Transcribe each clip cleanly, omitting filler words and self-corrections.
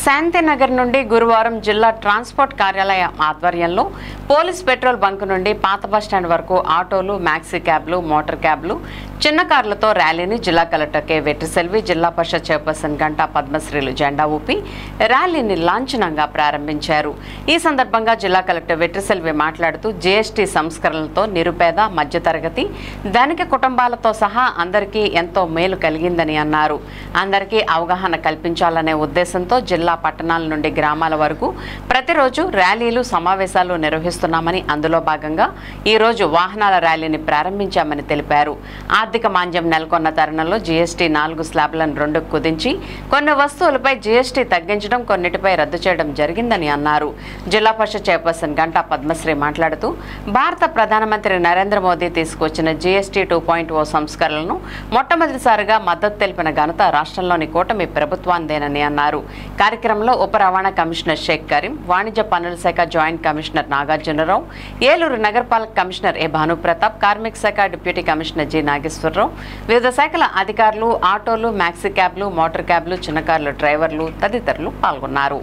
శాంతినగర్ నుండి గురువారం జిల్లా ట్రాన్స్పోర్ట్ కార్యాలయం ఆధ్వర్యంలో పోలీస్ పెట్రోల్ బంక్ నుండి పాత బస్టాండ్ వరకు ఆటోలు, మ్యాక్సీ క్యాబ్లు, మోటార్ క్యాబ్లు, చిన్న కార్లతో ర్యాలీని జిల్లా కలెక్టర్ కె వెట్రిసెల్వి, జిల్లా పరిషత్ చైర్పర్సన్ గంటా పద్మశ్రీలు జెండా ఊపి ర్యాలీని లాంఛనంగా ప్రారంభించారు. ఈ సందర్భంగా జిల్లా కలెక్టర్ వెట్రిసెల్వి మాట్లాడుతూ జీఎస్టీ సంస్కరణలతో నిరుపేద, మధ్యతరగతి, ధనిక కుటుంబాలతో సహా అందరికీ ఎంతో మేలు కలిగిందని అన్నారు. అందరికీ అవగాహన కల్పించాలనే ఉద్దేశంతో జిల్లా పట్టణాల నుండి గ్రామాల వరకు ప్రతిరోజు ర్యాలీలు, సమావేశాలు నిర్వహిస్తున్నామని, అందులో భాగంగా ఈరోజు వాహనాల ర్యాలీని ప్రారంభించామని తెలిపారు. ఆర్థిక మాంద్యం నెలకొన్న తరుణంలో జీఎస్టీ 4 స్లాబ్లను 2కు కుదించి కొన్ని వస్తువులపై జీఎస్టీ తగ్గించడం, కొన్నిటిపై రద్దు చేయడం జరిగిందని అన్నారు. జిల్లా పరిషత్ చైర్పర్సన్ గంటా పద్మశ్రీ మాట్లాడుతూ భారత ప్రధానమంత్రి నరేంద్ర మోదీ తీసుకొచ్చిన జీఎస్టీ 2.0 సంస్కరణలను మొట్టమొదటిసారిగా మద్దతు తెలిపిన ఘనత రాష్ట్రంలోని కూటమి ప్రభుత్వాందేనని అన్నారు. కార్యక్రమంలో ఉప రవాణా కమిషనర్ షేక్ కరీం, వాణిజ్య పన్నుల శాఖ జాయింట్ కమిషనర్ నాగార్జునరావు, ఏలూరు నగరపాలక కమిషనర్ ఏ భానుప్రతాప్, కార్మిక శాఖ డిప్యూటీ కమిషనర్ జి నాగేశ్వరరావు, వివిధ శాఖల అధికారులు, ఆటోలు, మ్యాక్సీ క్యాబ్లు, మోటార్ క్యాబ్లు, చిన్న కార్ల డ్రైవర్లు తదితరులు పాల్గొన్నారు.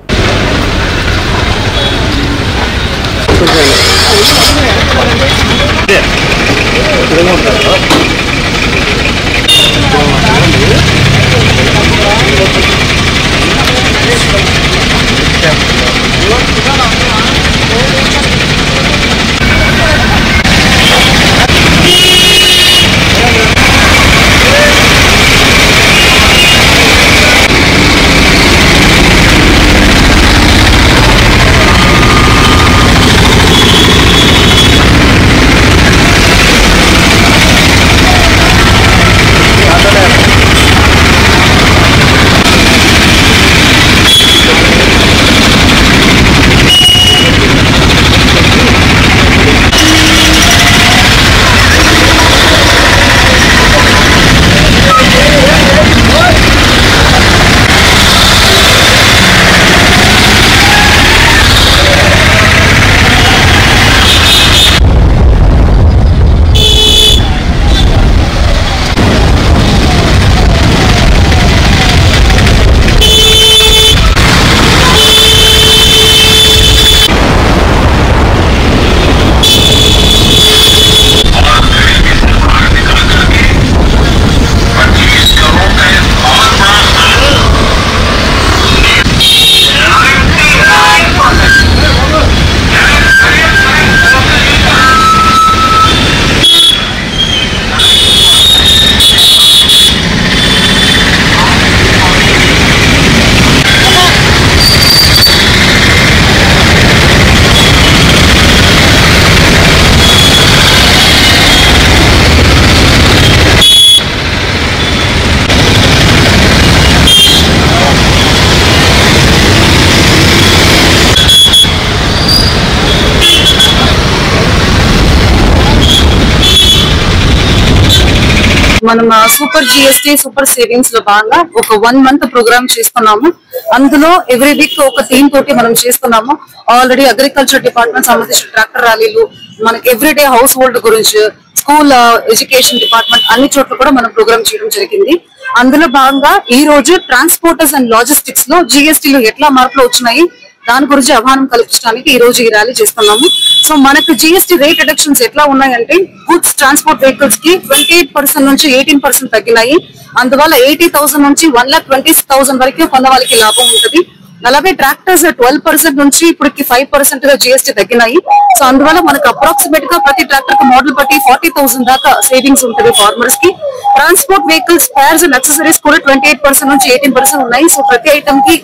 మనం సూపర్ జిఎస్టీ సూపర్ సేవింగ్స్ లో భాగంగా ఒక 1 మంత్ ప్రోగ్రామ్ చేస్తున్నాము. అందులో ఎవ్రీ వీక్ ఒక టీమ్ తోటి మనం చేస్తున్నాము. ఆల్రెడీ అగ్రికల్చర్ డిపార్ట్మెంట్ సంబంధించిన ట్రాక్టర్ ర్యాలీలు, మనకి ఎవ్రీడే హౌస్ హోల్డ్ గురించి, స్కూల్ ఎడ్యుకేషన్ డిపార్ట్మెంట్ అన్ని చోట్ల కూడా మనం ప్రోగ్రామ్ చేయడం జరిగింది. అందులో భాగంగా ఈ రోజు ట్రాన్స్పోర్టర్స్ అండ్ లాజిస్టిక్స్ లో జిఎస్టీలో ఎట్లా మార్పులు వచ్చినాయి దాని గురించి అవగాహన కల్పించడానికి ఈ రోజు ఈ ర్యాలీ చేస్తున్నాము. సో మనకు జిఎస్టీ రేట్ రిడక్షన్స్ ఎట్లా ఉన్నాయంటే, గూడ్స్ ట్రాన్స్పోర్ట్ వెహికల్స్ కి 28% నుంచి 18% తగ్గినాయి. అందువల్ల 80,000 నుంచి 1,20,000 వరకు కొన్న వాళ్ళకి లాభం ఉంటుంది. అలాగే ట్రాక్టర్స్ 12% నుంచి ఇప్పటికి 5% గా జిఎస్టీ తగ్గినాయి. సో అందువల్ల మనకు అప్రాక్సిమేట్ గా ప్రతి ట్రాక్టర్ కి మోడల్ బట్టి 40,000 దాకా సేవింగ్స్ ఉంటుంది ఫార్మర్స్ కి. Transport vehicles spares and accessories కూడా 28% నుంచి 18% ఉన్నాయి. సో ప్రతి ఐటమ్ కి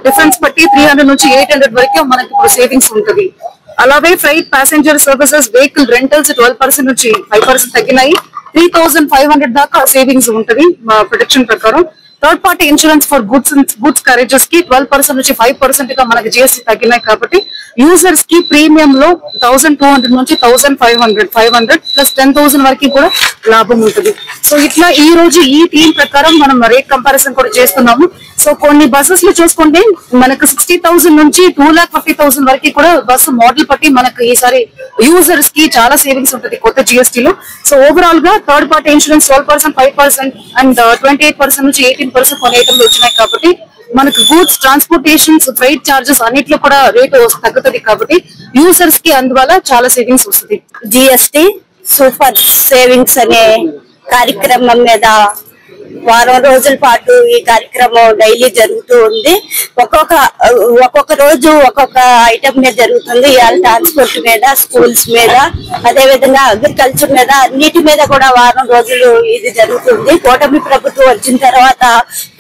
డిఫరెన్స్ బట్టి 300 నుంచి 800 వరకు మనకి ఇప్పుడు సేవింగ్స్ ఉంటుంది. అలాగే freight, passenger services, vehicle rentals 12% నుంచి 5% తగ్గినాయి. 3,500 దాకా సేవింగ్స్ ఉంటుంది మా ప్రొడక్షన్ ప్రకారం. Third party insurance for goods carriages కి 12% నుంచి 5% గా మనకి జిఎస్టీ తగ్గినాయి. కాబట్టి యూజర్స్ కి ప్రీమియం లో 1,200 నుంచి 1,500 ప్లస్ 10,000 వరకు కూడా లాభం ఉంటుంది. సో ఇట్లా ఈ రోజు ఈ టీం ప్రకారం మనం రేట్ కంపారిజన్ కూడా చేస్తున్నాము. సో కొన్ని బస్సెస్ లో చూసుకుంటే మనకు 60,000 నుంచి 2,50,000 వరకు కూడా బస్సు మోడల్ పట్టి మనకు ఈసారి యూజర్స్ కి చాలా సేవింగ్స్ ఉంటుంది కొత్త జిఎస్టీలో. సో ఓవరాల్ గా థర్డ్ పార్టీ ఇన్సూరెన్స్ 12%, 5% అండ్ 28% నుంచి 18% కొన్ని ఐటమ్లు వచ్చినాయి. కాబట్టి మనకు గూడ్స్ ట్రాన్స్పోర్టేషన్స్ ఫ్రైట్ చార్జెస్ అన్నిట్లో కూడా రేటు తగ్గుతుంది కాబట్టి యూజర్స్ కి అందువల్ల చాలా సేవింగ్స్ వస్తుంది. జిఎస్టి సూపర్ సేవింగ్స్ అనే కార్యక్రమం మీద వారం రోజుల పాటు ఈ కార్యక్రమం డైలీ జరుగుతూ ఉంది. ఒక్కొక్క రోజు ఒక్కొక్క ఐటమ్ మీద జరుగుతుంది. ఇవాళ ట్రాన్స్పోర్ట్ మీద, స్కూల్స్ మీద, అదే విధంగా అగ్రికల్చర్ మీద, అన్నిటి మీద కూడా వారం రోజులు ఇది జరుగుతుంది. కూటమి ప్రభుత్వం వచ్చిన తర్వాత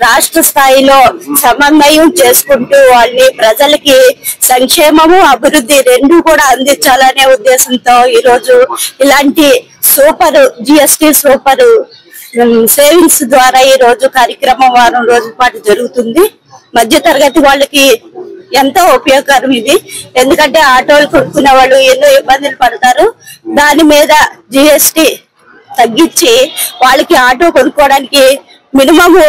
రాష్ట్ర స్థాయిలో సమన్వయం చేసుకుంటూ వాళ్ళని ప్రజలకి సంక్షేమము, అభివృద్ధి రెండు కూడా అందించాలనే ఉద్దేశంతో ఈ రోజు ఇలాంటి సూపర్ జిఎస్టి సూపర్ సేవింగ్స్ ద్వారా ఈ రోజు కార్యక్రమం వారం రోజుల పాటు జరుగుతుంది. మధ్య తరగతి వాళ్ళకి ఎంతో ఉపయోగకరం ఇది. ఎందుకంటే ఆటోలు కొనుక్కునే వాళ్ళు ఎన్నో ఇబ్బందులు పడతారు. దాని మీద జిఎస్టి తగ్గించి వాళ్ళకి ఆటో కొనుక్కోవడానికి మినిమము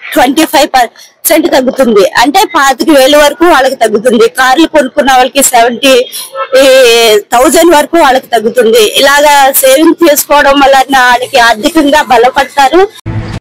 25% తగ్గుతుంది. అంటే 25,000 వరకు వాళ్ళకి తగ్గుతుంది. కార్లు కొనుక్కున్న వాళ్ళకి 70,000 వరకు వాళ్ళకి తగ్గుతుంది. ఇలాగా సేవింగ్ చేసుకోవడం వల్ల వాళ్ళకి ఆర్థికంగా బలపడతారు.